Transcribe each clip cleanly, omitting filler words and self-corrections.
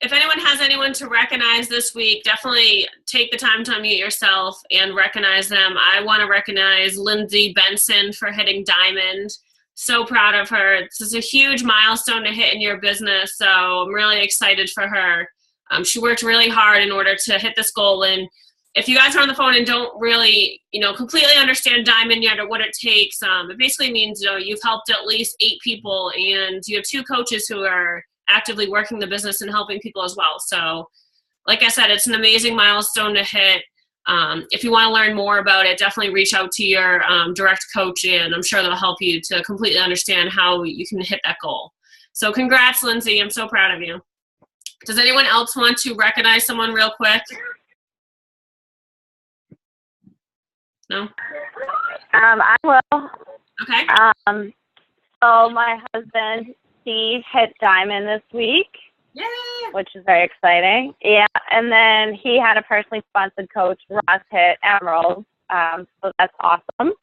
if anyone has anyone to recognize this week, definitely take the time to unmute yourself and recognize them. I want to recognize Lindsay Benson for hitting diamond. So proud of her. This is a huge milestone to hit in your business, so I'm really excited for her. She worked really hard in order to hit this goal, and if you guys are on the phone and don't really, completely understand diamond yet or what it takes, it basically means, you've helped at least 8 people and you have 2 coaches who are actively working the business and helping people as well. So like I said, it's an amazing milestone to hit. If you want to learn more about it, definitely reach out to your direct coach, and I'm sure they'll help you to completely understand how you can hit that goal. So congrats, Lindsay. I'm so proud of you. Does anyone else want to recognize someone real quick? No? I will. Okay. So my husband, Steve, hit diamond this week. Yay! Which is very exciting. Yeah, and then he had a personally sponsored coach, Ross, hit emerald. So that's awesome.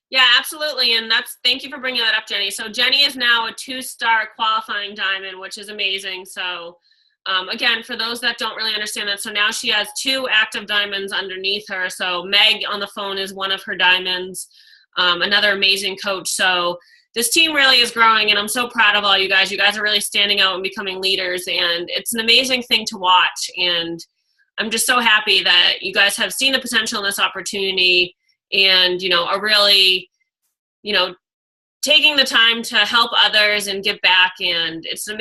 Yeah, absolutely, and thank you for bringing that up, Jenny. So Jenny is now a 2-star qualifying diamond, which is amazing. So again, for those that don't really understand that, so now she has 2 active diamonds underneath her. So Meg on the phone is one of her diamonds, another amazing coach. So this team really is growing, and I'm so proud of all you guys. You guys are really standing out and becoming leaders, and it's an amazing thing to watch. And I'm just so happy that you guys have seen the potential in this opportunity and, are really, taking the time to help others and give back. And it's an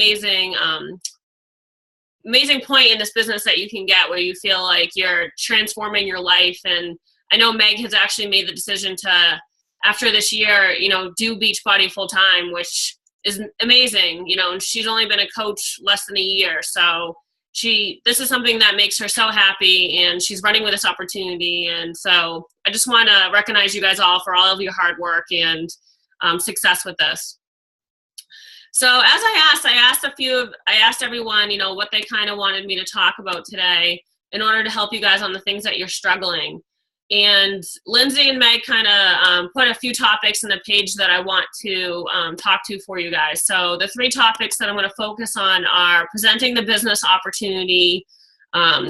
amazing point in this business that you can get where you feel like you're transforming your life. And I know Meg has actually made the decision to, after this year, do Beachbody full time, which is amazing, and she's only been a coach less than a year. So this is something that makes her so happy, and she's running with this opportunity. And so I just want to recognize you guys all for all of your hard work and success with this. So as I asked everyone, what they kind of wanted me to talk about today in order to help you guys on the things that you're struggling. And Lindsay and Meg kind of put a few topics in the page that I want to talk to for you guys. So the 3 topics that I'm going to focus on are presenting the business opportunity,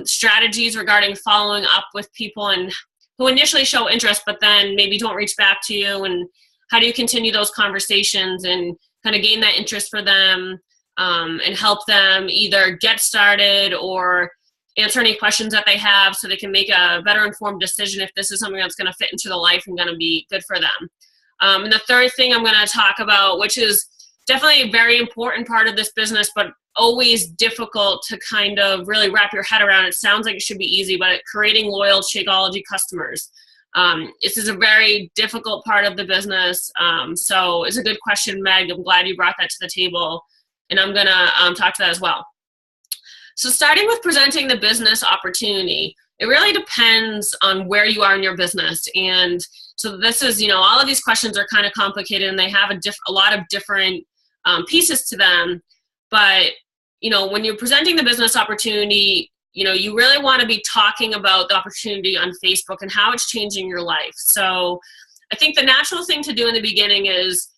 strategies regarding following up with people and who initially show interest but then maybe don't reach back to you, and how do you continue those conversations and kind of gain that interest for them and help them either get started or answer any questions that they have so they can make a better informed decision if this is something that's going to fit into their life and going to be good for them. And the third thing I'm going to talk about, which is definitely a very important part of this business, but always difficult to kind of really wrap your head around. It sounds like it should be easy, but creating loyal Shakeology customers. This is a very difficult part of the business. So it's a good question, Meg. I'm glad you brought that to the table, and I'm going to talk to that as well. So starting with presenting the business opportunity, it really depends on where you are in your business. And so this is, all of these questions are kind of complicated, and they have a lot of different pieces to them. But, when you're presenting the business opportunity, you really want to be talking about the opportunity on Facebook and how it's changing your life. So I think the natural thing to do in the beginning is,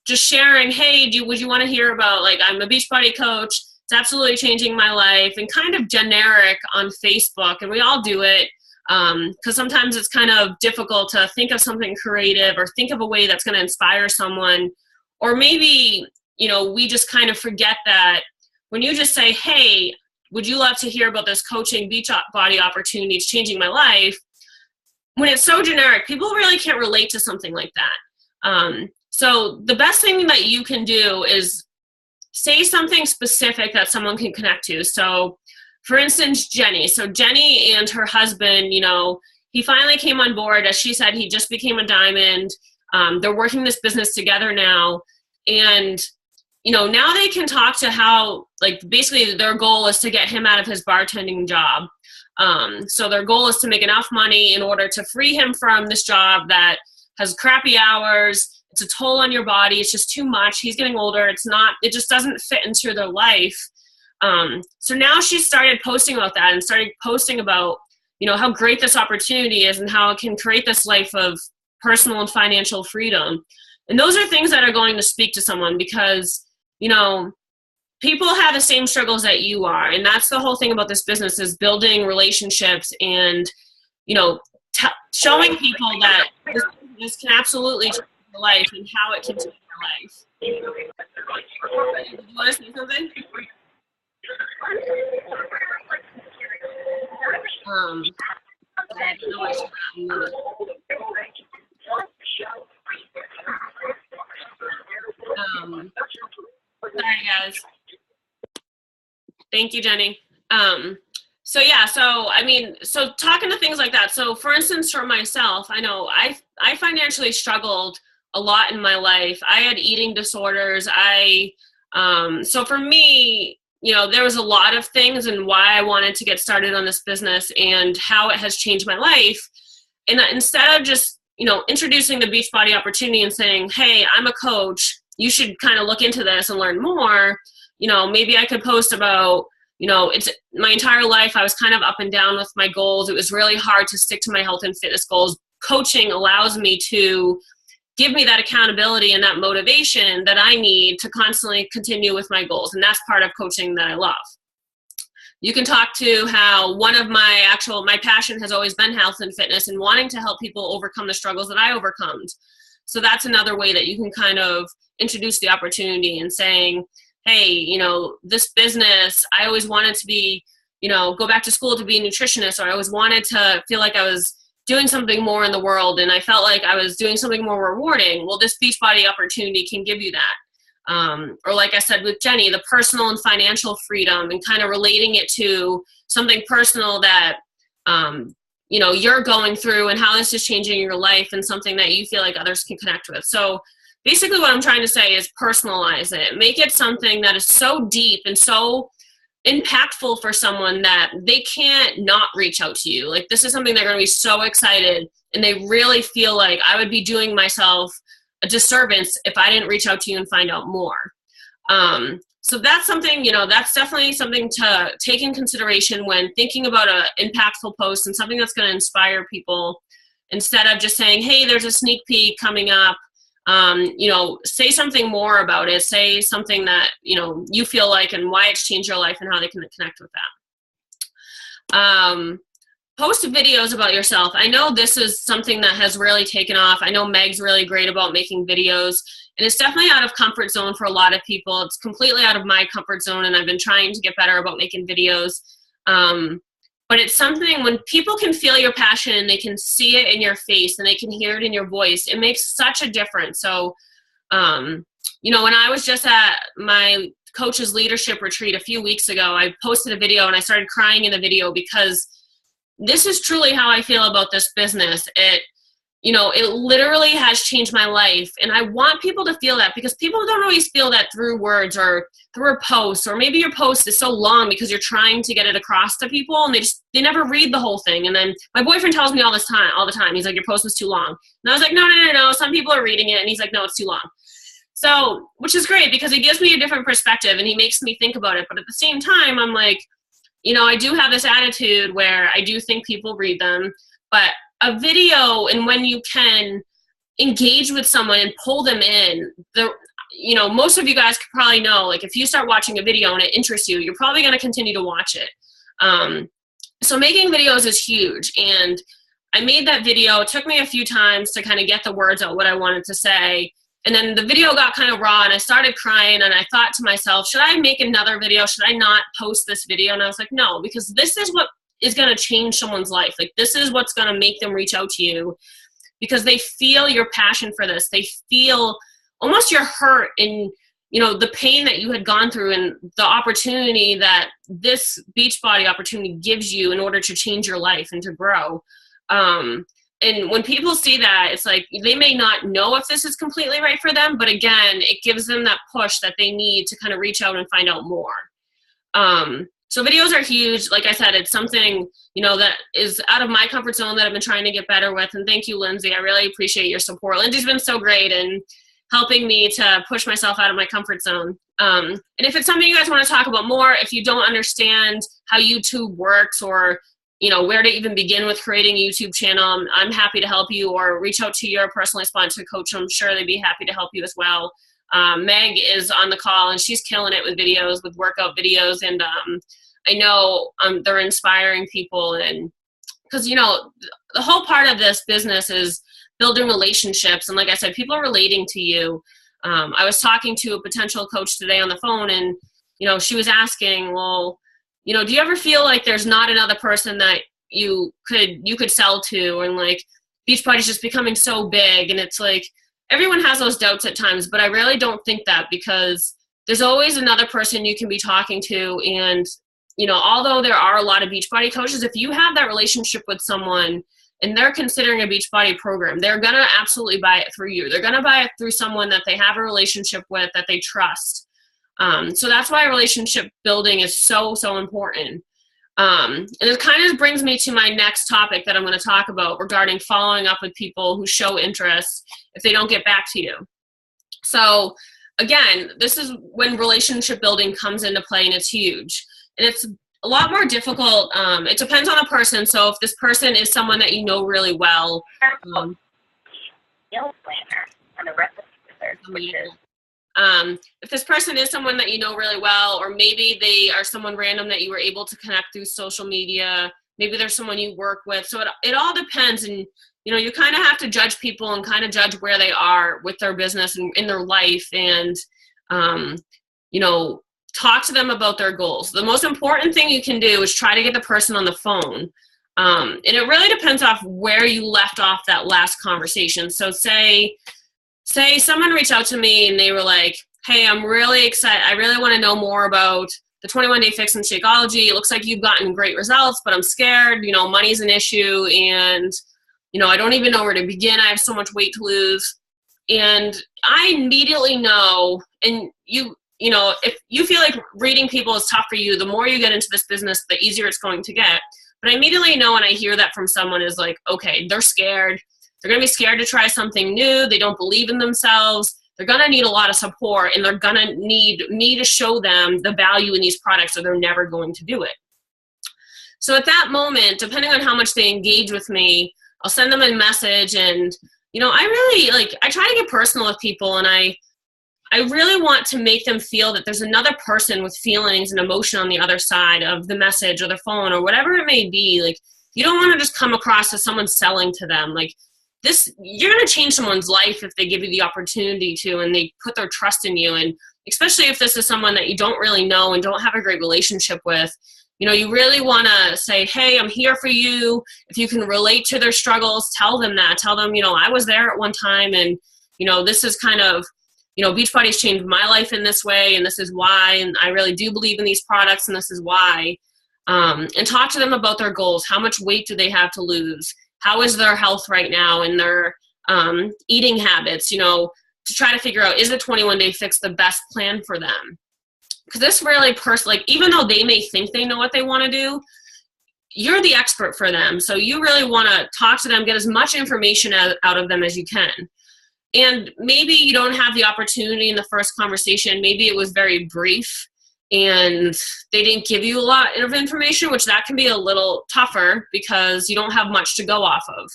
just sharing, hey, would you want to hear about, I'm a Beachbody coach. It's absolutely changing my life, and kind of generic on Facebook. And we all do it because sometimes it's kind of difficult to think of something creative or think of a way that's going to inspire someone. Or maybe, we just kind of forget that when you just say, hey, would you love to hear about this coaching Beachbody opportunity? It's changing my life. When it's so generic, people really can't relate to something like that. So the best thing that you can do is say something specific that someone can connect to. So for instance, Jenny. So Jenny and her husband, he finally came on board. As she said, he just became a diamond. They're working this business together now. And, now they can talk to how, basically their goal is to get him out of his bartending job. So their goal is to make enough money in order to free him from this job that has crappy hours. It's a toll on your body. It's just too much. He's getting older. It just doesn't fit into their life. So now she started posting about that and started posting about, how great this opportunity is and how it can create this life of personal and financial freedom. And those are things that are going to speak to someone because, people have the same struggles that you are. And that's the whole thing about this business, is building relationships and, you know, showing people that this can absolutely change your life and how it can change your life. Do you want to say something? I don't know, I should not mute. Sorry, guys. Thank you, Jenny. So yeah, so talking to things like that. So for instance, for myself, I know I financially struggled a lot in my life. I had eating disorders. So for me, you know, there was a lot of things and why I wanted to get started on this business and how it has changed my life. And instead of just, you know, introducing the Beachbody opportunity and saying, hey, I'm a coach, you should kind of look into this and learn more, you know, maybe I could post about, you know, it's my entire life I was kind of up and down with my goals. It was really hard to stick to my health and fitness goals. Coaching allows me to give me that accountability and that motivation that I need to constantly continue with my goals. And that's part of coaching that I love. You can talk to how one of my passion has always been health and fitness and wanting to help people overcome the struggles that I overcome. So that's another way that you can kind of introduce the opportunity and saying, hey, you know, this business, I always wanted to be, you know, go back to school to be a nutritionist, or I always wanted to feel like I was doing something more in the world and I felt like I was doing something more rewarding. Well, this Beachbody opportunity can give you that. Or like I said with Jenny, the personal and financial freedom and kind of relating it to something personal that, you know, you're going through and how this is changing your life and something that you feel like others can connect with. So basically what I'm trying to say is personalize it. Make it something that is so deep and so impactful for someone that they can't not reach out to you. Like, this is something they're going to be so excited and they really feel like I would be doing myself a disservice if I didn't reach out to you and find out more. So that's something, you know, that's definitely something to take in consideration when thinking about an impactful post and something that's going to inspire people, instead of just saying, hey, there's a sneak peek coming up. You know, say something more about it. Say something that, you know, you feel like and why it's changed your life and how they can connect with that. Post videos about yourself. I know this is something that has really taken off. I know Meg's really great about making videos, and it's definitely out of comfort zone for a lot of people. It's completely out of my comfort zone, and I've been trying to get better about making videos. But it's something when people can feel your passion and they can see it in your face and they can hear it in your voice, it makes such a difference. So, you know, when I was just at my coach's leadership retreat a few weeks ago, I posted a video and I started crying in the video because this is truly how I feel about this business. It, you know, it literally has changed my life. And I want people to feel that, because people don't always feel that through words or through a post, or maybe your post is so long because you're trying to get it across to people and they never read the whole thing. And then my boyfriend tells me all the time, he's like, your post was too long. And I was like, no. Some people are reading it. And he's like, no, it's too long. So, which is great because he gives me a different perspective and he makes me think about it. But at the same time, I'm like, you know, I do have this attitude where I do think people read them, but a video, and when you can engage with someone and pull them in, you know, most of you guys could probably know, like, if you start watching a video and it interests you, you're probably going to continue to watch it. So making videos is huge. And I made that video. It took me a few times to kind of get the words out, what I wanted to say. And then the video got kind of raw and I started crying and I thought to myself, should I make another video? Should I not post this video? And I was like, no, because this is what is going to change someone's life. Like, this is what's going to make them reach out to you, because they feel your passion for this. They feel almost your hurt and, you know, the pain that you had gone through and the opportunity that this Beachbody opportunity gives you in order to change your life and to grow. And when people see that, it's like they may not know if this is completely right for them, but again, it gives them that push that they need to kind of reach out and find out more. So videos are huge. Like I said, it's something, you know, that is out of my comfort zone that I've been trying to get better with. And thank you, Lindsay. I really appreciate your support. Lindsay's been so great in helping me to push myself out of my comfort zone. And if it's something you guys want to talk about more, if you don't understand how YouTube works or, you know, where to even begin with creating a YouTube channel, I'm happy to help you, or reach out to your personally sponsored coach. I'm sure they'd be happy to help you as well. Meg is on the call, and she's killing it with videos, with workout videos. And I know they're inspiring people. And because, the whole part of this business is building relationships. And like I said, people are relating to you. I was talking to a potential coach today on the phone, and, she was asking, well, do you ever feel like there's not another person that you could sell to? And like, Beachbody's just becoming so big. And it's like, everyone has those doubts at times, but I really don't think that, because there's always another person you can be talking to. And, although there are a lot of Beachbody coaches, if you have that relationship with someone and they're considering a Beachbody program, they're going to absolutely buy it through you. They're going to buy it through someone that they have a relationship with, that they trust. So that's why relationship building is so, so important. And it kind of brings me to my next topic that I'm going to talk about regarding following up with people who show interest if they don't get back to you. So again, this is when relationship building comes into play, and it's huge. And it's a lot more difficult. It depends on the person. So if this person is someone that you know really well, if this person is someone that you know really well, or maybe they are someone random that you were able to connect through social media, maybe there's someone you work with. So it all depends. And, you kind of have to judge people and kind of judge where they are with their business and in their life, and, talk to them about their goals. The most important thing you can do is try to get the person on the phone. And it really depends off where you left off that last conversation. So say someone reached out to me and they were like, hey, I'm really excited. I really want to know more about the 21-day fix and Shakeology. It looks like you've gotten great results, but I'm scared. Money's an issue, and, I don't even know where to begin. I have so much weight to lose. And I immediately know, and if you feel like reading people is tough for you, the more you get into this business, the easier it's going to get. But I immediately know when I hear that from someone is like, okay, they're scared. They're going to be scared to try something new. They don't believe in themselves. They're going to need a lot of support, and they're going to need me to show them the value in these products, or they're never going to do it. So at that moment, depending on how much they engage with me, I'll send them a message. And, I try to get personal with people, and I really want to make them feel that there's another person with feelings and emotion on the other side of the message or the phone or whatever it may be. Like, you don't want to just come across as someone selling to them. Like, you're going to change someone's life if they give you the opportunity to, and they put their trust in you. And especially if this is someone that you don't really know and don't have a great relationship with, you really want to say, hey, I'm here for you. If you can relate to their struggles, tell them that. Tell them, I was there at one time, and, this is kind of, Beachbody's changed my life in this way, and this is why, and I really do believe in these products, and this is why. And talk to them about their goals. How much weight do they have to lose? How is their health right now, and their eating habits, to try to figure out, is the 21-day fix the best plan for them? Because this really even though they may think they know what they want to do, you're the expert for them. So you really want to talk to them, get as much information out of them as you can. And maybe you don't have the opportunity in the first conversation. Maybe it was very brief and they didn't give you a lot of information, which that can be a little tougher because you don't have much to go off of.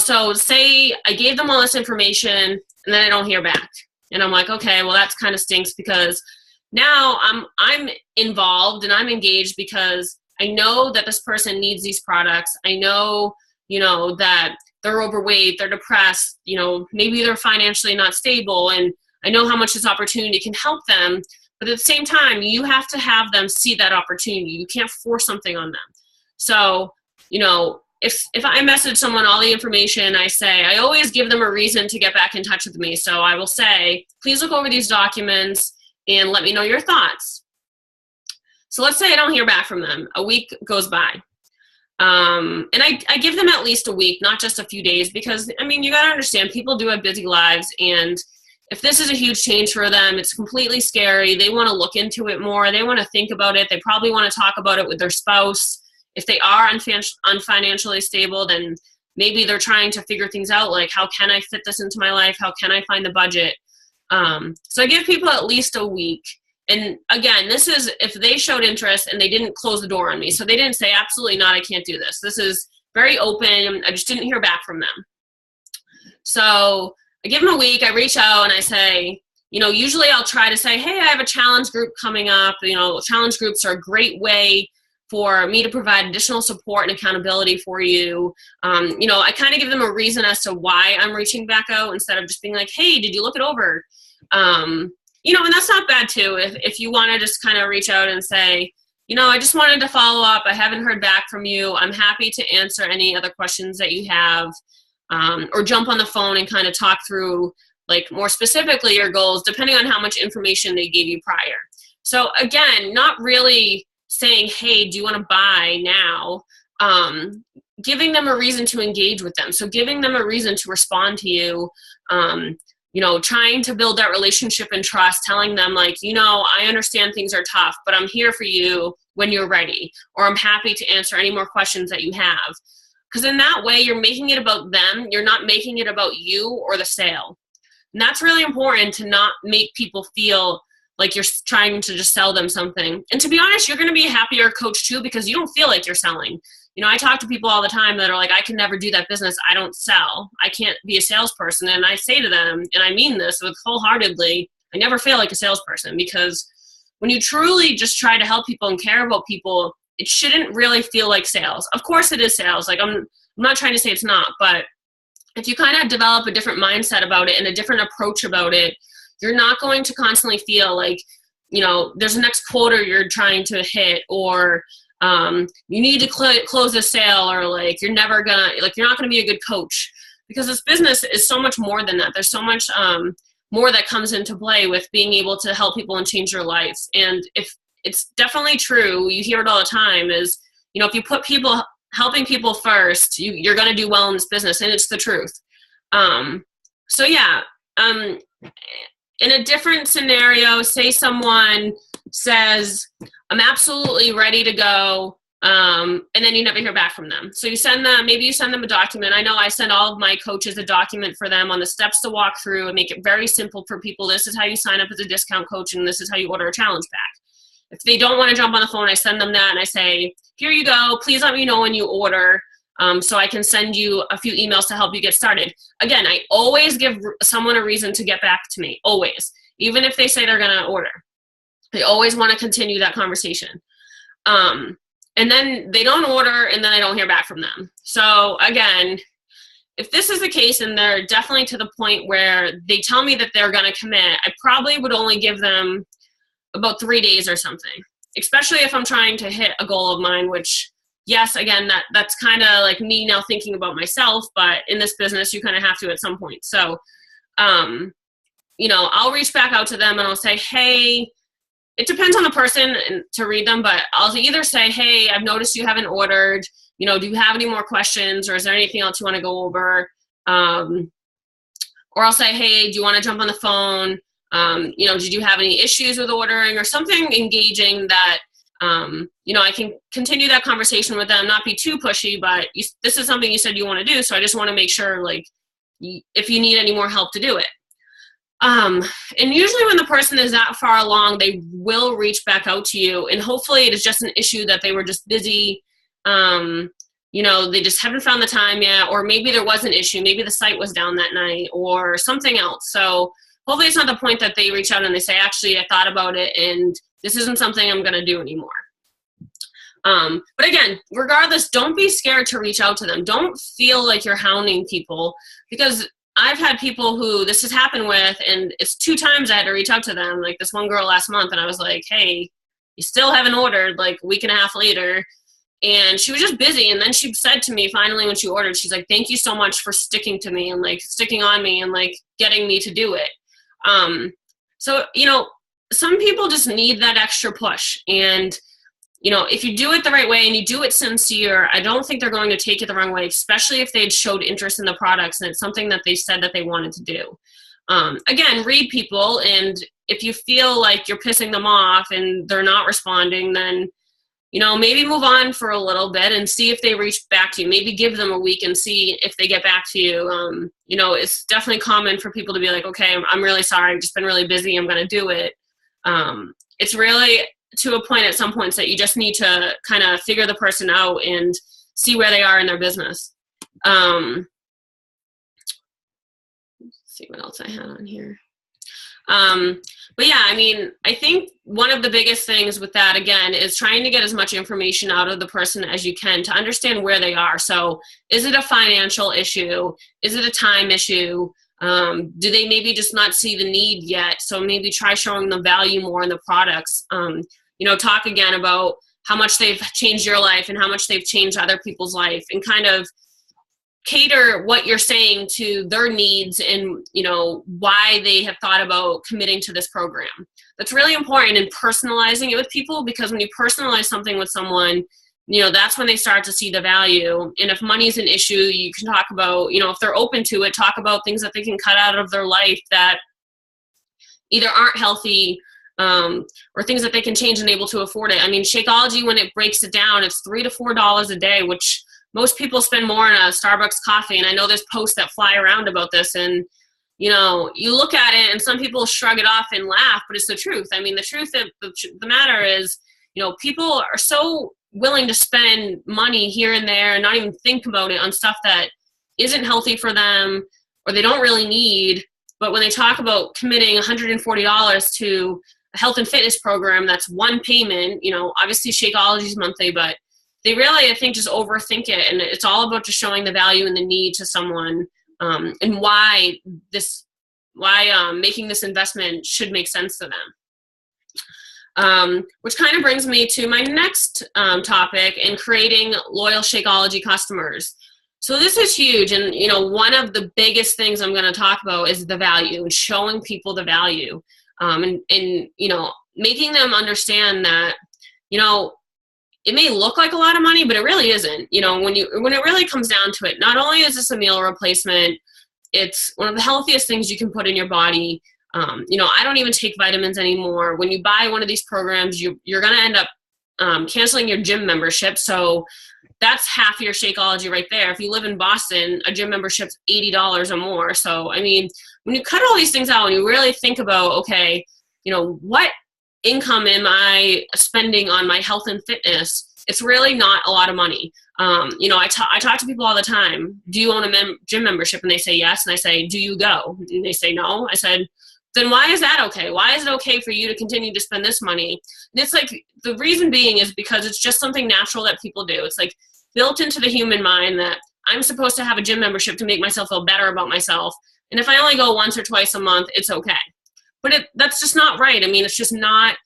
So say I gave them all this information and then I don't hear back. And I'm like, okay, well, that's kind of stinks, because now I'm involved and I'm engaged because I know that this person needs these products. I know, that they're overweight, they're depressed, maybe they're financially not stable, and I know how much this opportunity can help them. But at the same time, you have to have them see that opportunity. You can't force something on them. So, if I message someone all the information, I always give them a reason to get back in touch with me. So I will say, please look over these documents and let me know your thoughts. So let's say I don't hear back from them. A week goes by. And I give them at least a week, not just a few days, because, you got to understand, people do have busy lives. And if this is a huge change for them, it's completely scary. They want to look into it more. They want to think about it. They probably want to talk about it with their spouse. If they are unfinancially stable, then maybe they're trying to figure things out, like, how can I fit this into my life? How can I find the budget? So I give people at least a week. And again, this is if they showed interest and they didn't close the door on me. So they didn't say, absolutely not, I can't do this. This is very open. I just didn't hear back from them. So I give them a week, I reach out and I say, usually I'll try to say, hey, I have a challenge group coming up. Challenge groups are a great way for me to provide additional support and accountability for you. I kind of give them a reason as to why I'm reaching back out instead of just being like, hey, did you look it over? And that's not bad too. If you want to just kind of reach out and say, I just wanted to follow up. I haven't heard back from you. I'm happy to answer any other questions that you have, or jump on the phone and kind of talk through like more specifically your goals, depending on how much information they gave you prior. So again, not really saying, hey, do you want to buy now? Giving them a reason to engage with them. So giving them a reason to respond to you, trying to build that relationship and trust, telling them like, I understand things are tough, but I'm here for you when you're ready, or I'm happy to answer any more questions that you have. Because in that way, you're making it about them. You're not making it about you or the sale. And that's really important, to not make people feel like you're trying to just sell them something. And to be honest, you're going to be a happier coach too, because you don't feel like you're selling. I talk to people all the time that are like, I can never do that business. I don't sell. I can't be a salesperson. And I say to them, and I mean this with wholeheartedly, I never feel like a salesperson, because when you truly just try to help people and care about people, it shouldn't really feel like sales. Of course it is sales. Like I'm not trying to say it's not, but if you kind of develop a different mindset about it and a different approach about it, you're not going to constantly feel like, there's a next quota you're trying to hit, or you need to close a sale, or like you're not gonna be a good coach, because this business is so much more than that. There's so much more that comes into play with being able to help people and change their lives. And if it's definitely true, you hear it all the time, is if you put helping people first, you're going to do well in this business, and it's the truth. In a different scenario, say someone says, I'm absolutely ready to go, and then you never hear back from them. So maybe you send them a document. I know I send all of my coaches a document for them on the steps to walk through and make it very simple for people. This is how you sign up as a discount coach, and this is how you order a challenge pack. If they don't want to jump on the phone, I send them that and I say, here you go. Please let me know when you order, so I can send you a few emails to help you get started. Again, I always give someone a reason to get back to me, always. Even if they say they're going to order. I always want to continue that conversation. And then they don't order, and then I don't hear back from them. So again, if this is the case and they're definitely to the point where they tell me that they're going to commit, I probably would only give them about 3 days or something, especially if I'm trying to hit a goal of mine, which, yes, again, that's kind of like me now thinking about myself, but in this business, you kind of have to at some point. So, I'll reach back out to them and I'll say, hey, it depends on the person to read them, but I'll either say, hey, I've noticed you haven't ordered, do you have any more questions, or is there anything else you want to go over? Or I'll say, hey, do you want to jump on the phone? Did you have any issues with ordering, or something engaging that, I can continue that conversation with them, not be too pushy, but this is something you said you want to do. So I just want to make sure, like, if you need any more help to do it. And usually when the person is that far along, they will reach back out to you, and hopefully it is just an issue that they were just busy. They just haven't found the time yet, or maybe there was an issue. Maybe the site was down that night or something else. So hopefully it's not the point that they reach out and they say, actually, I thought about it and this isn't something I'm going to do anymore. But again, regardless, don't be scared to reach out to them. Don't feel like you're hounding people, because I've had people who this has happened with, and it's 2 times I had to reach out to them. Like this one girl last month, and I was like, hey, you still haven't ordered, like a week and a half later. And she was just busy. And then she said to me finally when she ordered, she's like, thank you so much for sticking to me and like sticking on me and like getting me to do it. So, some people just need that extra push. And, if you do it the right way and you do it sincere, I don't think they're going to take it the wrong way, especially if they'd showed interest in the products and it's something that they said that they wanted to do. Again, read people. And if you feel like you're pissing them off and they're not responding, then, maybe move on for a little bit and see if they reach back to you. Maybe give them a week and see if they get back to you. It's definitely common for people to be like, okay, I'm really sorry. I've just been really busy. I'm going to do it. It's really to a point at some points that you just need to kind of figure the person out and see where they are in their business. Let's see what else I had on here. But yeah, I mean, I think one of the biggest things with that, again, is trying to get as much information out of the person as you can to understand where they are. So is it a financial issue? Is it a time issue? Do they maybe just not see the need yet? So maybe try showing them value more in the products. Talk again about how much they've changed your life and how much they've changed other people's life, and kind of cater what you're saying to their needs and, why they have thought about committing to this program. That's really important in personalizing it with people, because when you personalize something with someone, that's when they start to see the value. And if money's an issue, you can talk about, if they're open to it, talk about things that they can cut out of their life that either aren't healthy, or things that they can change and able to afford it. I mean, Shakeology, when it breaks it down, it's $3 to $4 a day, which most people spend more on a Starbucks coffee. And I know there's posts that fly around about this, and you look at it and some people shrug it off and laugh, but it's the truth. I mean, the truth of the matter is, people are so willing to spend money here and there and not even think about it on stuff that isn't healthy for them or they don't really need. But when they talk about committing $140 to a health and fitness program, that's one payment. Obviously Shakeology is monthly, but they really, I think, just overthink it. And it's all about just showing the value and the need to someone, and why making this investment should make sense to them. Which kind of brings me to my next topic, in creating loyal Shakeology customers. So this is huge. And, one of the biggest things I'm going to talk about is the value, and showing people the value, and making them understand that, it may look like a lot of money, but it really isn't. When it really comes down to it, not only is this a meal replacement, it's one of the healthiest things you can put in your body. I don't even take vitamins anymore. When you buy one of these programs, you're going to end up canceling your gym membership. So that's half your Shakeology right there. If you live in Boston, a gym membership's $80 or more. So, I mean, when you cut all these things out and you really think about, okay, what income am I spending on my health and fitness, it's really not a lot of money. I talk to people all the time. Do you own a gym membership? And they say yes. And I say, do you go? And they say no. I said, then why is that okay? Why is it okay for you to continue to spend this money? And it's like, the reason being is because it's just something natural that people do. It's like built into the human mind that I'm supposed to have a gym membership to make myself feel better about myself. And if I only go once or twice a month, it's okay. But that's just not right. I mean, it's just not,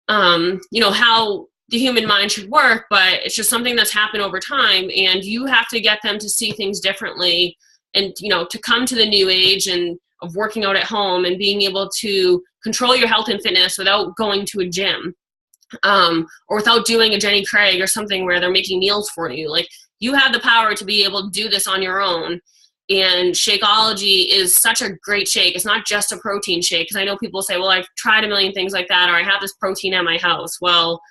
how the human mind should work, but it's just something that's happened over time, and you have to get them to see things differently, and, to come to the new age and of working out at home and being able to control your health and fitness without going to a gym, or without doing a Jenny Craig or something where they're making meals for you. Like, you have the power to be able to do this on your own. And Shakeology is such a great shake. It's not just a protein shake, because I know people say, well, I've tried a million things like that, or I have this protein at my house. Well,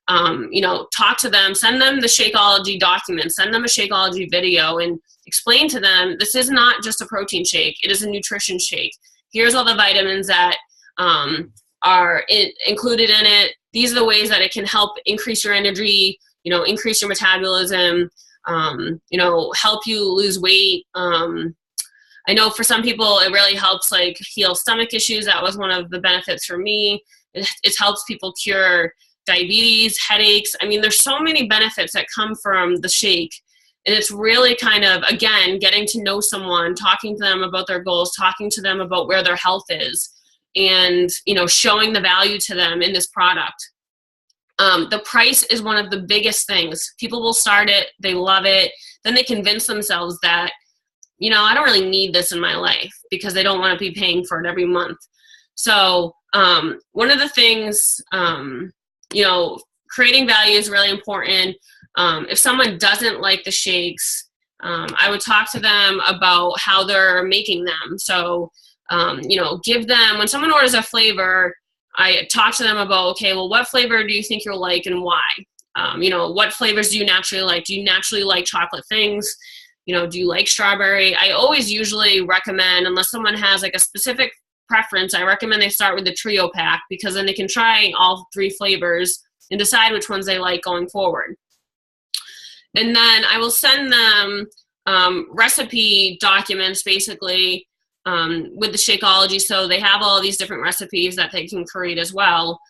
talk to them, send them the Shakeology document, send them a Shakeology video, and explain to them, this is not just a protein shake. It is a nutrition shake. Here's all the vitamins that are included in it. These are the ways that it can help increase your energy, increase your metabolism, help you lose weight. I know for some people it really helps like heal stomach issues. That was one of the benefits for me. It helps people cure diabetes, headaches. I mean, there's so many benefits that come from the shake. And it's really kind of, again, getting to know someone, talking to them about their goals, talking to them about where their health is, and, showing the value to them in this product. The price is one of the biggest things. People will start it, they love it, then they convince themselves that, I don't really need this in my life, because they don't want to be paying for it every month. So one of the things, creating value is really important. If someone doesn't like the shakes, I would talk to them about how they're making them. So, give them, when someone orders a flavor, I talk to them about, okay, well, what flavor do you think you'll like and why? What flavors do you naturally like? Do you naturally like chocolate things? Do you like strawberry? I always usually recommend, unless someone has like a specific preference, I recommend they start with the trio pack, because then they can try all 3 flavors and decide which ones they like going forward. And then I will send them recipe documents, basically, with the Shakeology. So they have all these different recipes that they can create as well,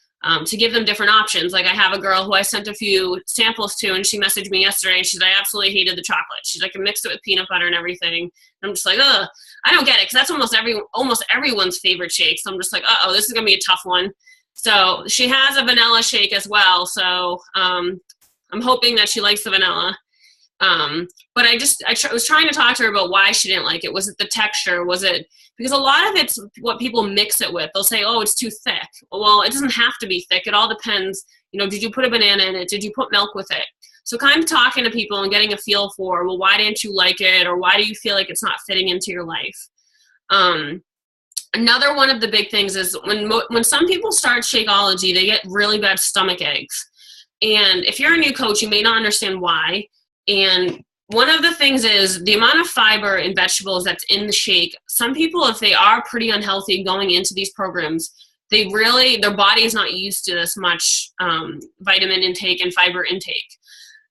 to give them different options. Like I have a girl who I sent a few samples to, and she messaged me yesterday, and she's like, I absolutely hated the chocolate. She's like, I mixed it with peanut butter and everything. And I'm just like, ugh, I don't get it, because that's almost everyone's favorite shake. So I'm just like, uh-oh, this is going to be a tough one. So she has a vanilla shake as well. So I'm hoping that she likes the vanilla. But I was trying to talk to her about why she didn't like it. Was it the texture? Was it because a lot of it's what people mix it with? They'll say, oh, it's too thick. Well, it doesn't have to be thick. It all depends. You know, did you put a banana in it? Did you put milk with it? So kind of talking to people and getting a feel for, well, why didn't you like it? Or why do you feel like it's not fitting into your life? Another one of the big things is when some people start Shakeology, they get really bad stomach aches. And if you're a new coach, you may not understand why. And one of the things is the amount of fiber and vegetables that's in the shake. Some people, if they are pretty unhealthy going into these programs, their body is not used to this much vitamin intake and fiber intake.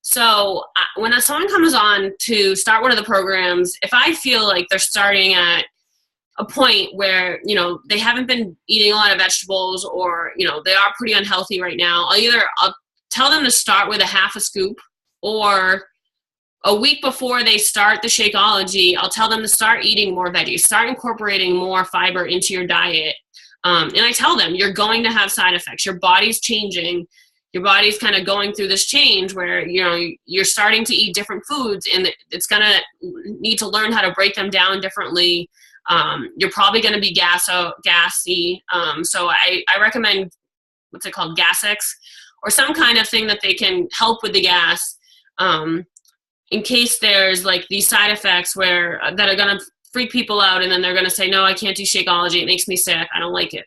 So when someone comes on to start one of the programs, if I feel like they're starting at a point where, you know, they haven't been eating a lot of vegetables, or, you know, they are pretty unhealthy right now, I'll tell them to start with a half a scoop, or a week before they start the Shakeology, I'll tell them to start eating more veggies, start incorporating more fiber into your diet. And I tell them, you're going to have side effects. Your body's changing. Your body's kind of going through this change where, you know, you're starting to eat different foods, and it's going to need to learn how to break them down differently. You're probably going to be gassy. So I recommend, what's it called, Gas-X, or some kind of thing that they can help with the gas. In case there's like these side effects that are going to freak people out, and then they're going to say, no, I can't do Shakeology. It makes me sick. I don't like it.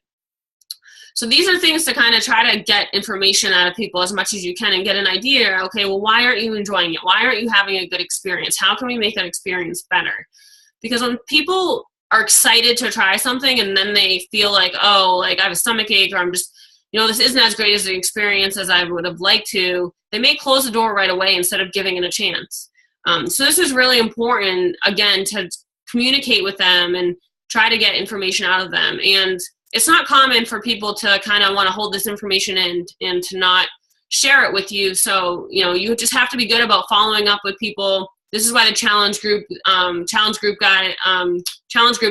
So these are things to kind of try to get information out of people as much as you can and get an idea. Okay, well, why aren't you enjoying it? Why aren't you having a good experience? How can we make that experience better? Because when people are excited to try something and then they feel like, oh, like I have a stomach ache, or I'm just, you know, this isn't as great as an experience as I would have liked to, they may close the door right away instead of giving it a chance. So this is really important, again, to communicate with them and try to get information out of them. And it's not common for people to kind of want to hold this information in and to not share it with you. So, you know, you just have to be good about following up with people. This is why the challenge groups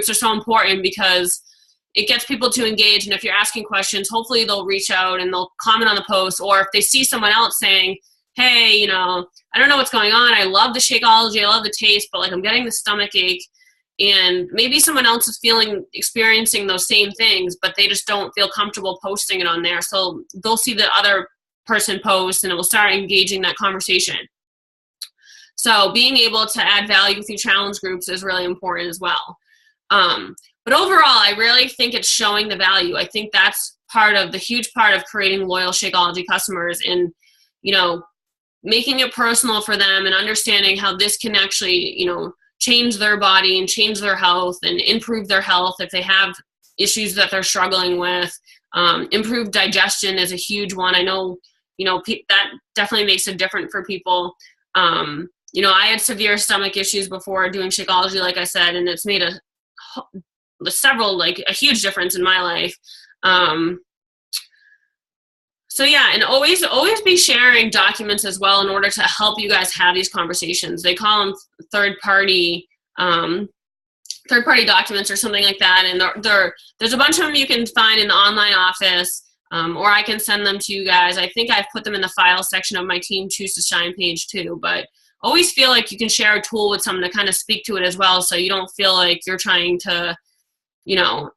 are so important, because it gets people to engage. And if you're asking questions, hopefully they'll reach out and they'll comment on the post. Or if they see someone else saying, hey, you know, I don't know what's going on. I love the Shakeology. I love the taste, but like I'm getting the stomach ache. And maybe someone else is experiencing those same things, but they just don't feel comfortable posting it on there. So they'll see the other person post, and it will start engaging that conversation. So being able to add value through challenge groups is really important as well. But overall, I really think it's showing the value. I think that's the huge part of creating loyal Shakeology customers, and, you know, making it personal for them and understanding how this can actually, you know, change their body and change their health and improve their health if they have issues that they're struggling with. Improved digestion is a huge one. I know, you know, that definitely makes a difference for people. You know, I had severe stomach issues before doing Shakeology, like I said, and it's made a huge difference in my life. So yeah, and always be sharing documents as well in order to help you guys have these conversations. They call them third-party documents or something like that. And there's a bunch of them you can find in the online office, or I can send them to you guys. I think I've put them in the file section of my Team Choose to Shine page too. But always feel like you can share a tool with someone to kind of speak to it as well, so you don't feel like you're trying to, you know,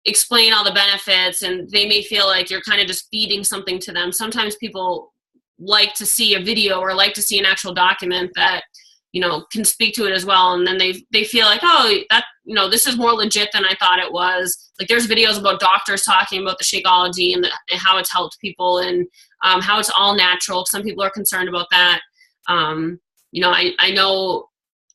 explain all the benefits, and they may feel like you're kind of just feeding something to them. Sometimes people like to see a video or like to see an actual document that, you know, can speak to it as well. And then they feel like, oh, that, you know, this is more legit than I thought it was. Like there's videos about doctors talking about the Shakeology and how it's helped people, and how it's all natural. Some people are concerned about that. You know, I know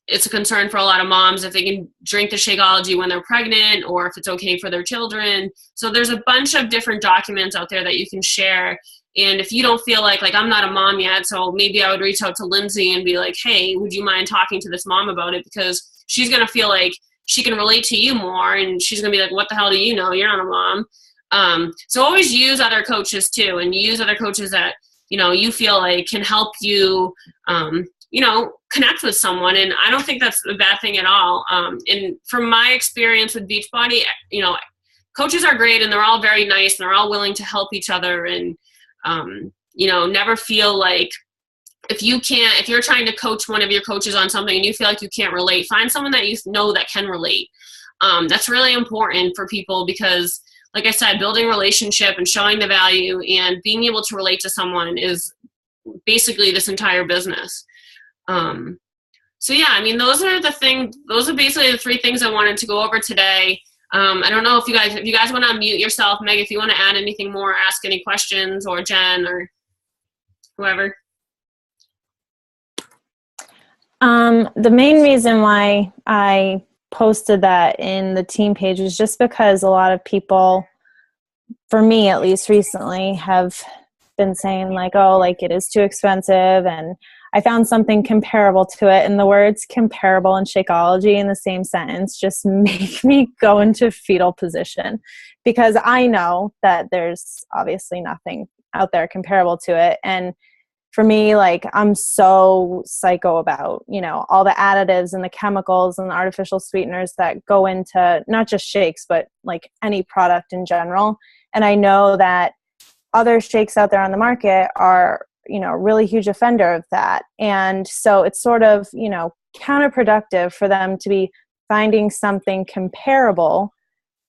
it's a concern for a lot of moms if they can drink the Shakeology when they're pregnant, or if it's okay for their children. So there's a bunch of different documents out there that you can share. And if you don't feel like I'm not a mom yet, so maybe I would reach out to Lindsay and be like, hey, would you mind talking to this mom about it? Because she's going to feel like she can relate to you more, and she's going to be like, what the hell do you know? You're not a mom. So always use other coaches too, and use other coaches that, you know, you feel like can help you, you know, connect with someone. And I don't think that's a bad thing at all. And from my experience with Beachbody, you know, coaches are great and they're all very nice and they're all willing to help each other. And, you know, never feel like if you're trying to coach one of your coaches on something and you feel like you can't relate, find someone that you know that can relate. That's really important for people because, like I said, building relationship and showing the value and being able to relate to someone is basically this entire business. So yeah, I mean, those are basically the 3 things I wanted to go over today. I don't know if you guys want to unmute yourself, Meg, if you want to add anything more, ask any questions, or Jen or whoever. The main reason why I posted that in the team page is just because a lot of people, for me at least recently, have been saying like, oh, like it is too expensive, and I found something comparable to it, and the words comparable and Shakeology in the same sentence just make me go into fetal position, because I know that there's obviously nothing out there comparable to it. And for me, like, I'm so psycho about, you know, all the additives and the chemicals and the artificial sweeteners that go into not just shakes, but like any product in general. And I know that other shakes out there on the market are, you know, really huge offender of that. And so it's sort of, you know, counterproductive for them to be finding something comparable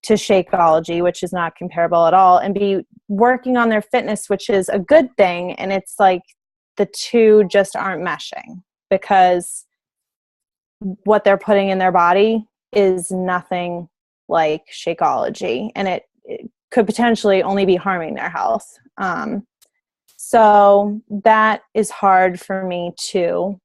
to Shakeology, which is not comparable at all, and be working on their fitness, which is a good thing. And it's like the two just aren't meshing, because what they're putting in their body is nothing like Shakeology, and it could potentially only be harming their health. So that is hard for me too.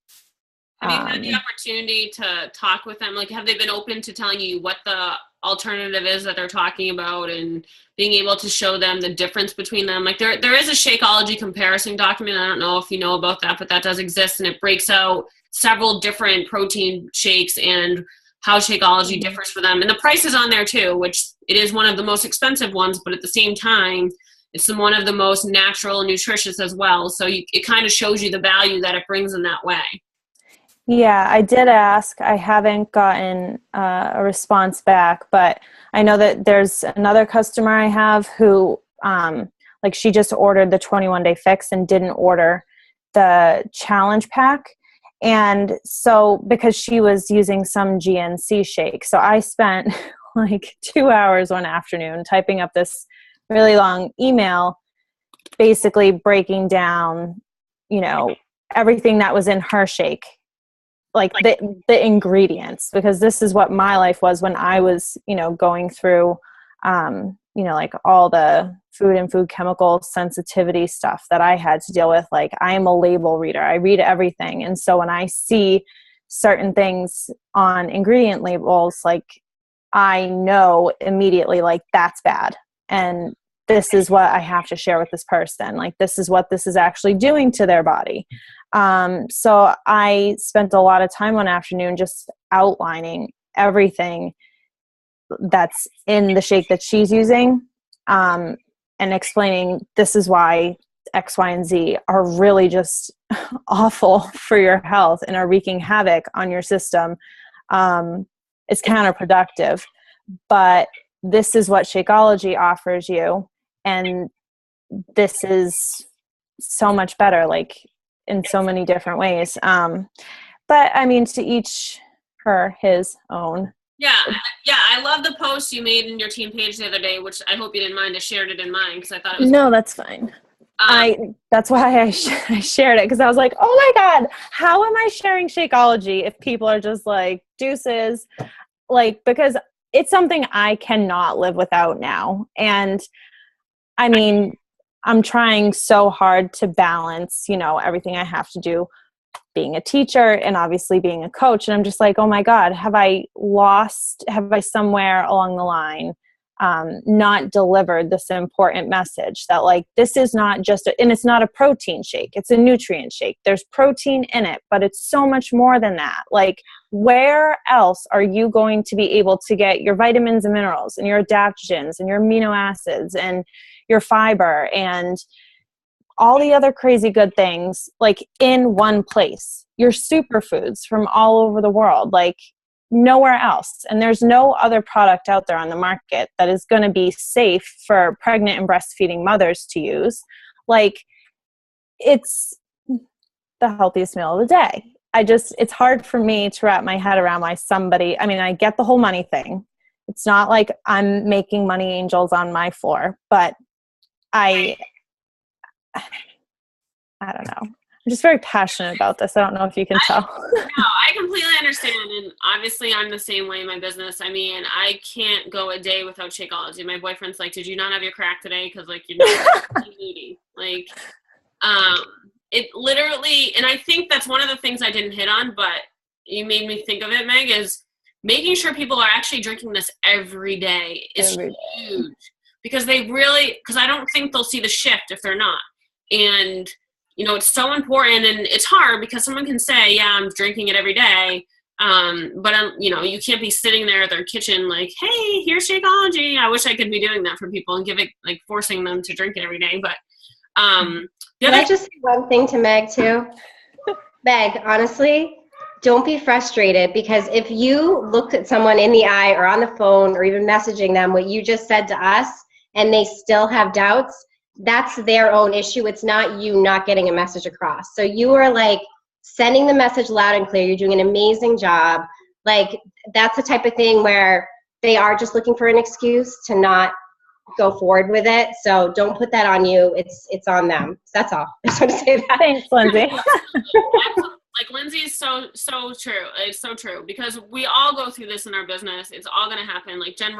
Have you had the opportunity to talk with them? Like, have they been open to telling you what the alternative is that they're talking about and being able to show them the difference between them? Like, there is a Shakeology comparison document. I don't know if you know about that, but that does exist, and it breaks out several different protein shakes and how Shakeology differs for them. And the price is on there too, which it is one of the most expensive ones, but at the same time, it's one of the most natural and nutritious as well. So it kind of shows you the value that it brings in that way. Yeah, I did ask. I haven't gotten a response back, but I know that there's another customer I have who, like, she just ordered the 21-day fix and didn't order the challenge pack. And so, because she was using some GNC shake, so I spent like 2 hours one afternoon typing up this really long email, basically breaking down, you know, everything that was in her shake, like the ingredients, because this is what my life was when I was, you know, going through, you know, like all the food and food chemical sensitivity stuff that I had to deal with. Like, I am a label reader. I read everything. And so when I see certain things on ingredient labels, like, I know immediately, like, that's bad. And this is what I have to share with this person. Like, this is what this is actually doing to their body. So I spent a lot of time one afternoon just outlining everything that's in the shake that she's using, and explaining this is why X, Y, and Z are really just awful for your health and are wreaking havoc on your system. It's counterproductive, but this is what Shakeology offers you. And this is so much better, like, in so many different ways. But I mean, to each his own. Yeah, I love the post you made in your team page the other day, which I hope you didn't mind. I shared it in mine because I thought it was No, that's fine. That's why I shared it, because I was like, oh my God, how am I sharing Shakeology if people are just like, deuces? Like, because it's something I cannot live without now. And I mean, I'm trying so hard to balance, you know, everything I have to do, being a teacher and obviously being a coach. And I'm just like, oh my God, have I somewhere along the line not delivered this important message that like, this is not just, and it's not a protein shake, it's a nutrient shake. There's protein in it, but it's so much more than that. Like, where else are you going to be able to get your vitamins and minerals and your adaptogens and your amino acids and your fiber and all the other crazy good things, like in one place? Your superfoods from all over the world, like nowhere else. And there's no other product out there on the market that is going to be safe for pregnant and breastfeeding mothers to use. Like, it's the healthiest meal of the day. It's hard for me to wrap my head around why somebody, I mean, I get the whole money thing. It's not like I'm making money angels on my floor, but I don't know. I'm just very passionate about this. I don't know if you can tell. No, I completely understand. And obviously I'm the same way in my business. I mean, I can't go a day without Shakeology. My boyfriend's like, did you not have your crack today? Cause like, you're not eating. Like, it literally, and I think that's one of the things I didn't hit on, but you made me think of it, Meg, is making sure people are actually drinking this every day is huge. Because because I don't think they'll see the shift if they're not. And you know, it's so important, and it's hard because someone can say, yeah, I'm drinking it every day. But you know, you can't be sitting there at their kitchen like, hey, here's Shakeology. I wish I could be doing that for people and like forcing them to drink it every day. But can I just say one thing to Meg too? Meg, honestly, don't be frustrated, because if you looked at someone in the eye or on the phone or even messaging them what you just said to us and they still have doubts, that's their own issue. It's not you not getting a message across. So you are like sending the message loud and clear. You're doing an amazing job. Like, that's the type of thing where they are just looking for an excuse to not go forward with it. So don't put that on you. It's on them. So that's all. I just want to say that. Thanks, Lindsay. Like, Lindsay is so true. It's so true, because we all go through this in our business. It's all going to happen. Like Jen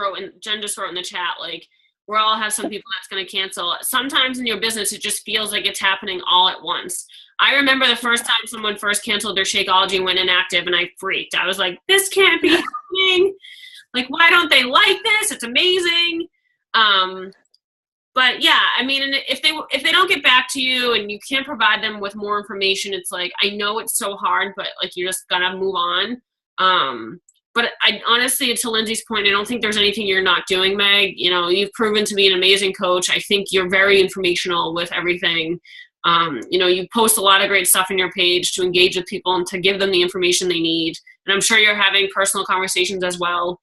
just wrote in the chat, like, we all have some people that's going to cancel. Sometimes in your business, it just feels like it's happening all at once. I remember the first time someone first canceled their Shakeology and went inactive, and I freaked. I was like, this can't be happening. Like, why don't they like this? It's amazing. But yeah, I mean, and if they don't get back to you and you can't provide them with more information, it's like, I know it's so hard, but like, you just gotta move on. But I honestly, to Lindsay's point, I don't think there's anything you're not doing, Meg. You know, you've proven to be an amazing coach. I think you're very informational with everything. You know, you post a lot of great stuff on your page to engage with people and to give them the information they need. And I'm sure you're having personal conversations as well.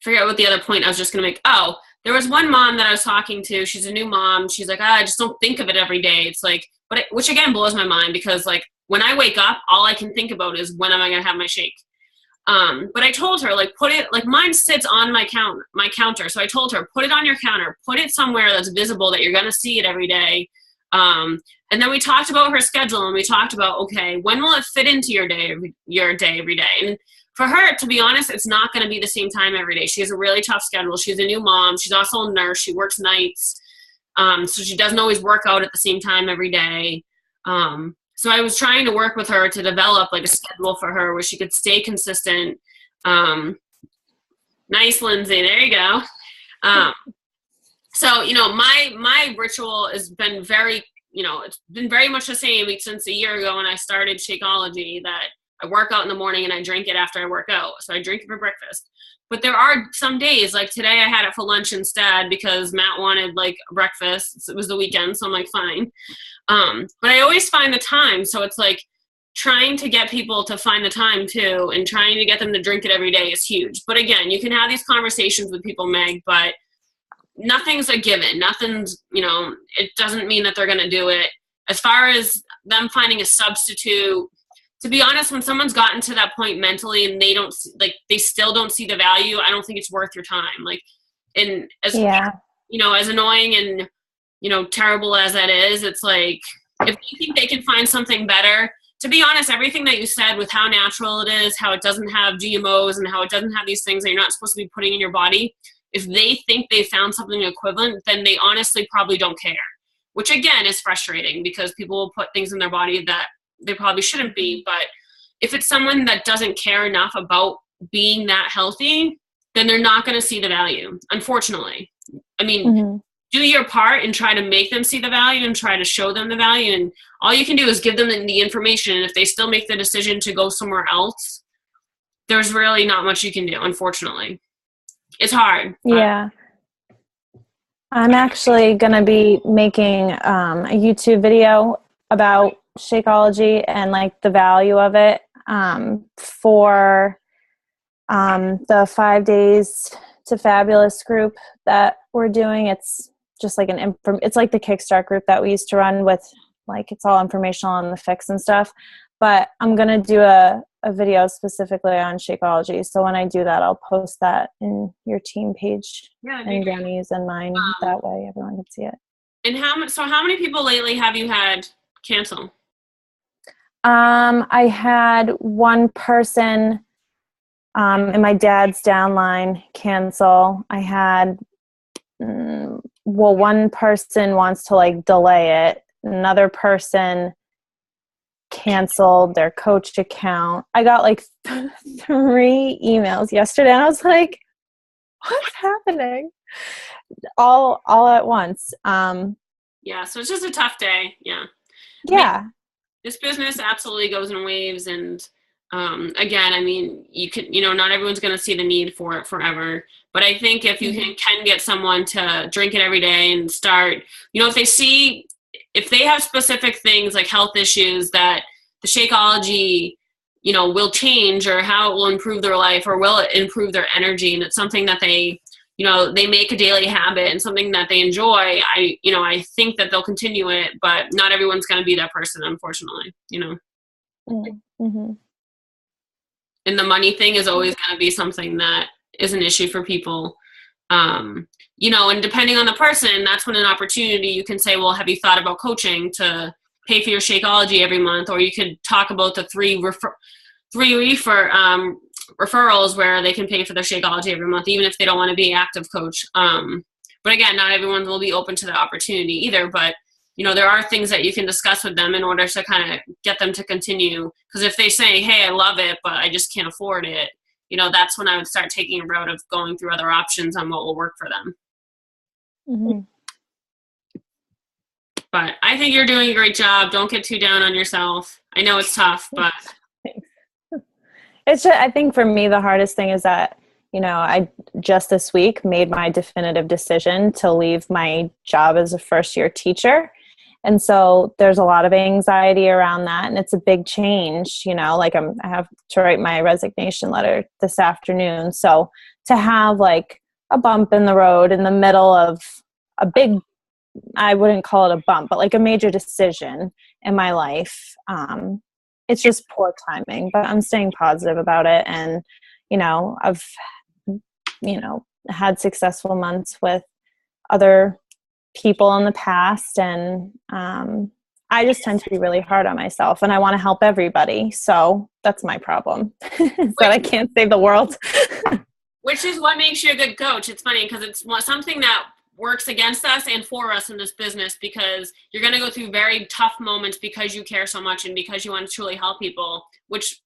Forget what the other point I was just going to make. Oh, there was one mom that I was talking to. She's a new mom. She's like, I just don't think of it every day. It's like, which again blows my mind, because like, when I wake up, all I can think about is, when am I going to have my shake? But I told her, like, put it, like, mine sits on my counter. So I told her, put it on your counter, put it somewhere that's visible that you're going to see it every day. And then we talked about her schedule, and we talked about, okay, when will it fit into your day every day? And for her, to be honest, it's not going to be the same time every day. She has a really tough schedule. She's a new mom. She's also a nurse. She works nights. So she doesn't always work out at the same time every day. So I was trying to work with her to develop like a schedule for her where she could stay consistent. Nice, Lindsay. There you go. So, you know, my ritual has been very, you know, it's been very much the same since a year ago when I started Shakeology, that I work out in the morning and I drink it after I work out. So I drink it for breakfast. But there are some days, like today I had it for lunch instead because Matt wanted like breakfast. It was the weekend, so I'm like, fine. But I always find the time. So it's like trying to get people to find the time too, and trying to get them to drink it every day is huge. But again, you can have these conversations with people, Meg, but nothing's a given. Nothing's, you know, it doesn't mean that they're going to do it. As far as them finding a substitute, to be honest, when someone's gotten to that point mentally and they don't like, they still don't see the value, I don't think it's worth your time. Like, and as, you know, as annoying and, you know, terrible as that is, it's like, if they think they can find something better, to be honest, everything that you said with how natural it is, how it doesn't have GMOs and how it doesn't have these things that you're not supposed to be putting in your body, if they think they found something equivalent, then they honestly probably don't care, which again is frustrating because people will put things in their body that they probably shouldn't be. But if it's someone that doesn't care enough about being that healthy, then they're not going to see the value, unfortunately. I mean, do your part and try to make them see the value and try to show them the value. And all you can do is give them the information. And if they still make the decision to go somewhere else, there's really not much you can do, unfortunately. It's hard. Yeah. I'm actually going to be making a YouTube video about Shakeology and like the value of it for the 5 days to Fabulous group that we're doing. It's just like it's like the Kickstart group that we used to run with, like it's all informational on the fix and stuff. But I'm going to do a video specifically on Shakeology. So when I do that, I'll post that in your team page and Jenny's and mine. That way everyone can see it. And how many people lately have you had cancel? I had one person in my dad's downline cancel. I had, one person wants to like delay it. Another person canceled their coach account. I got like 3 emails yesterday and I was like, what's happening? All at once. Yeah, so it's just a tough day. Yeah. Yeah. I mean, this business absolutely goes in waves, and again, I mean, not everyone's going to see the need for it forever, but I think if you can get someone to drink it every day and start, if they have specific things like health issues that the Shakeology, will change, or how it will improve their life, or will it improve their energy, and it's something that they make a daily habit and something that they enjoy, I think that they'll continue it, but not everyone's going to be that person, unfortunately, Mm-hmm. And the money thing is always going to be something that is an issue for people. And depending on the person, that's when an opportunity, you can say, well, have you thought about coaching to pay for your Shakeology every month? Or you could talk about the three referrals where they can pay for their Shakeology every month, even if they don't want to be an active coach. But again, not everyone will be open to the opportunity either, but there are things that you can discuss with them in order to kind of get them to continue. Because if they say, hey, I love it, but I just can't afford it, that's when I would start taking a route of going through other options on what will work for them. Mm-hmm. But I think you're doing a great job. Don't get too down on yourself. I know it's tough, but it's just, I think for me, the hardest thing is that, I just this week made my definitive decision to leave my job as a first-year teacher. And so there's a lot of anxiety around that. And it's a big change, like I have to write my resignation letter this afternoon. So to have like a bump in the road in the middle of a big, I wouldn't call it a bump, but like a major decision in my life, it's just poor timing, but I'm staying positive about it. And, I've, had successful months with other people in the past, and I just tend to be really hard on myself, and I want to help everybody. So that's my problem, is that I can't save the world. Which is what makes you a good coach. It's funny because it's something that works against us and for us in this business, because you're going to go through very tough moments because you care so much and because you want to truly help people, which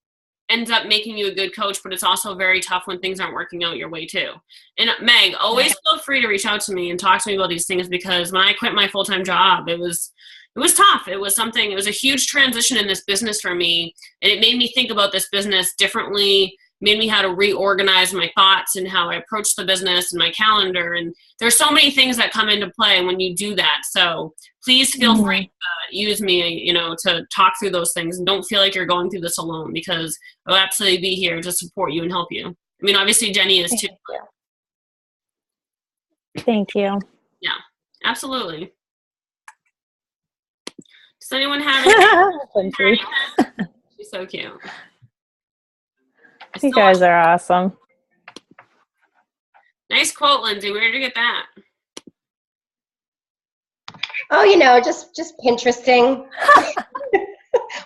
ends up making you a good coach. But it's also very tough when things aren't working out your way too. And Meg, always feel free to reach out to me and talk to me about these things, because when I quit my full-time job, it was tough. It was a huge transition in this business for me, and it made me think about this business differently, made me how to reorganize my thoughts and how I approach the business and my calendar. And there's so many things that come into play when you do that. So please feel free to use me, to talk through those things, and don't feel like you're going through this alone, because I'll absolutely be here to support you and help you. I mean, obviously Jenny is too. Thank you. Yeah, absolutely. Does anyone have any? She's so cute. You guys are awesome. Nice quote, Lindsay. Where did you get that? Oh, just Pinteresting.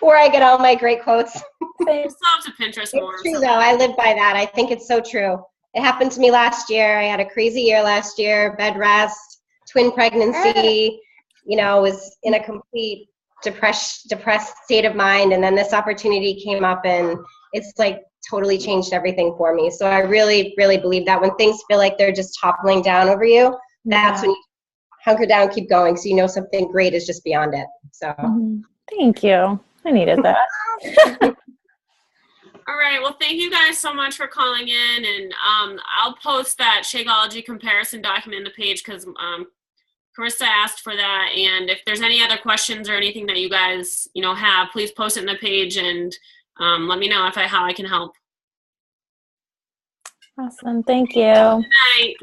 Where I get all my great quotes. I still have to Pinterest more. It's true, though. I live by that. I think it's so true. It happened to me last year. I had a crazy year last year, bed rest, twin pregnancy, was in a complete depressed state of mind. And then this opportunity came up, and it's like totally changed everything for me. So I really, really believe that when things feel like they're just toppling down over you, that's when you hunker down, keep going, so you know something great is just beyond it. So Thank you. I needed that. All right. Well, thank you guys so much for calling in, and I'll post that Shakeology comparison document in the page because Carissa asked for that. And if there's any other questions or anything that you guys have, please post it in the page and let me know how I can help. Awesome. Thank you. Good night.